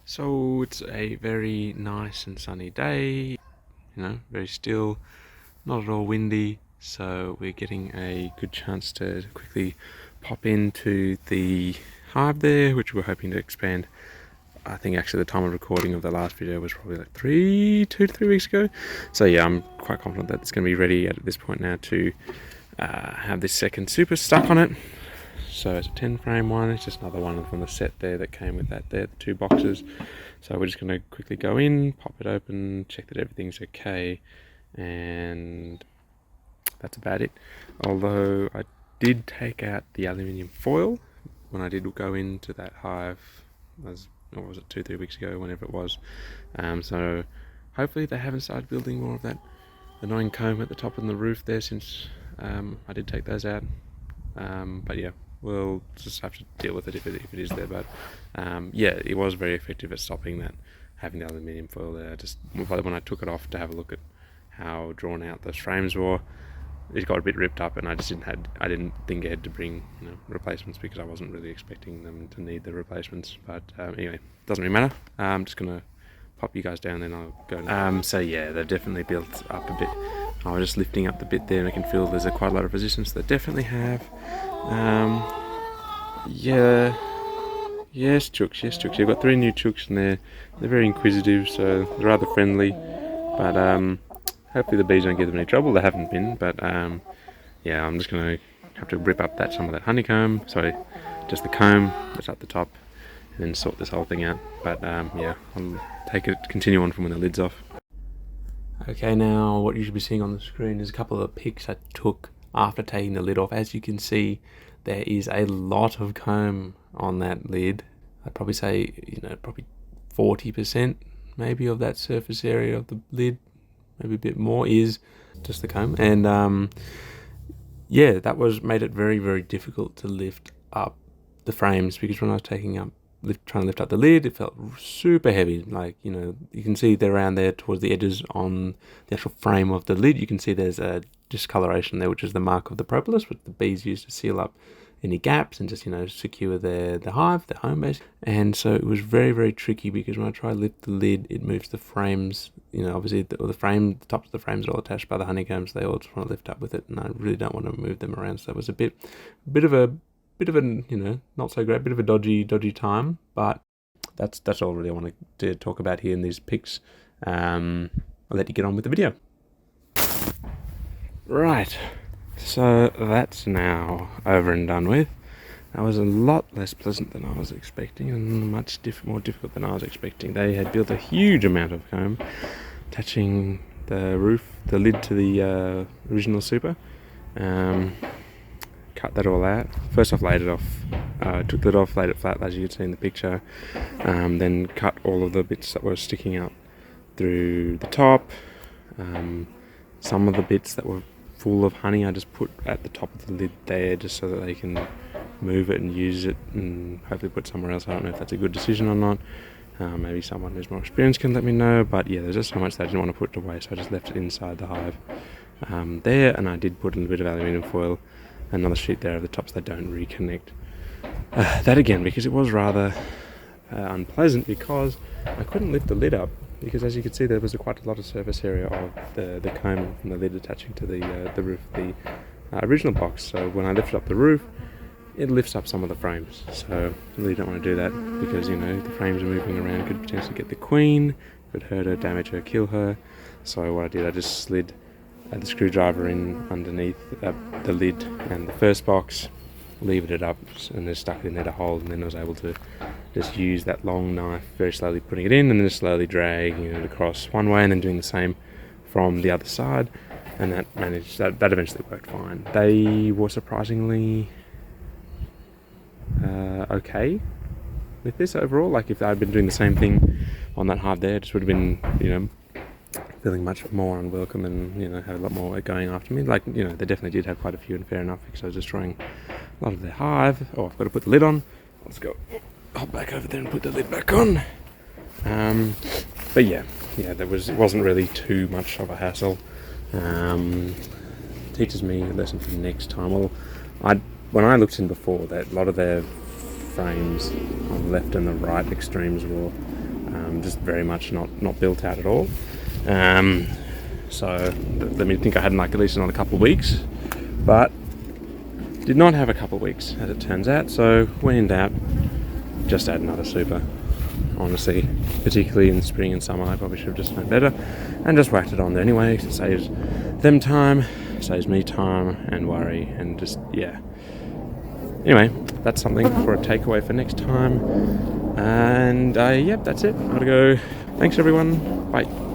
So it's a very nice and sunny day, very still, not at all windy, so we're getting a good chance to quickly pop into the hive there, which we're hoping to expand. I think actually the time of recording of the last video was probably like 2 to 3 weeks ago. So yeah, I'm quite confident that it's going to be ready at this point now to have this second super stuck on it. So it's a 10 frame one, it's just another one from the set there that came with that there, the 2 boxes. So we're just going to quickly go in, pop it open, check that everything's okay, and that's about it. Although I did take out the aluminium foil when I did go into that hive, what was it, 2-3 weeks ago, whenever it was. So hopefully they haven't started building more of that annoying comb at the top and the roof there since I did take those out. But yeah, we'll just have to deal with it if it is there. But yeah, it was very effective at stopping that, having the aluminium foil there. Just when I took it off to have a look at how drawn out those frames were, it got a bit ripped up, and I didn't think ahead to bring replacements because I wasn't really expecting them to need the replacements. But anyway, doesn't really matter. I'm just gonna pop you guys down, then I'll go. So yeah, they've definitely built up a bit. I was just lifting up the bit there, and I can feel there's quite a lot of resistance. They definitely have. Yeah. Yes, chooks. You've got 3 new chooks in there. They're very inquisitive, so they're rather friendly. But hopefully the bees don't give them any trouble. They haven't been, but yeah, I'm just going to have to rip up some of that honeycomb. Sorry, just the comb that's at the top, and then sort this whole thing out. But yeah, I'll continue on from when the lid's off. Okay, now what you should be seeing on the screen is a couple of pics I took after taking the lid off. As you can see, there is a lot of comb on that lid. I'd probably say, probably 40% maybe of that surface area of the lid, maybe a bit more, is just the comb. And yeah, that made it very, very difficult to lift up the frames, because when I was trying to lift up the lid, it felt super heavy. Like, you can see there around there towards the edges on the actual frame of the lid, you can see there's a discoloration there, which is the mark of the propolis, which the bees use to seal up any gaps and just secure the hive, the home base. And so it was very, very tricky, because when I try to lift the lid, it moves the frames. Obviously the tops of the frames are all attached by the honeycombs. They all just want to lift up with it, and I really don't want to move them around. So it was a bit of a not so great, bit of a dodgy time. But that's all really I wanted to talk about here in these pics. I'll let you get on with the video. Right, so that's now over and done with. That was a lot less pleasant than I was expecting, and much more difficult than I was expecting. They had built a huge amount of comb attaching the lid to the original super. Cut that all out. First off, laid it off. Took the lid off, laid it flat as you can see in the picture. Then cut all of the bits that were sticking out through the top. Some of the bits that were full of honey I just put at the top of the lid there, just so that they can move it and use it, and hopefully put somewhere else. I don't know if that's a good decision or not. Maybe someone who's more experienced can let me know. But yeah, there's just so much that I didn't want to put away, so I just left it inside the hive there. And I did put a little bit of aluminium foil, another sheet there at the top, so they don't reconnect. That again, because it was rather unpleasant, because I couldn't lift the lid up, because as you can see, there was quite a lot of surface area of the comb from the lid attaching to the roof of the original box. So when I lifted up the roof, it lifts up some of the frames. So I really don't want to do that, because the frames are moving around, could potentially get the queen, could hurt her, damage her, kill her. So what I did, I just slid the screwdriver in underneath the lid and the first box, levered it up, and then stuck it in there to hold. And then I was able to just use that long knife, very slowly putting it in, and then just slowly dragging it across one way, and then doing the same from the other side. And that eventually worked fine. They were surprisingly okay with this overall. Like, if I'd been doing the same thing on that hive there, it just would have been feeling much more unwelcome, and had a lot more going after me. Like, they definitely did have quite a few, and fair enough, because I was destroying a lot of their hive. Oh, I've got to put the lid on. Let's go hop back over there and put the lid back on. But yeah, it wasn't really too much of a hassle. Teaches me a lesson for next time. Well, when I looked in before, that a lot of their frames on the left and the right extremes were just very much not built out at all. So let me think I had like at least another couple of weeks, but did not have a couple of weeks as it turns out. So when in doubt, just add another super. Honestly, particularly in spring and summer, I probably should have just known better and just whacked it on there anyway. It saves them time, saves me time and worry, and just, yeah. Anyway, that's something for a takeaway for next time. And yep, that's it. I gotta go. Thanks everyone. Bye.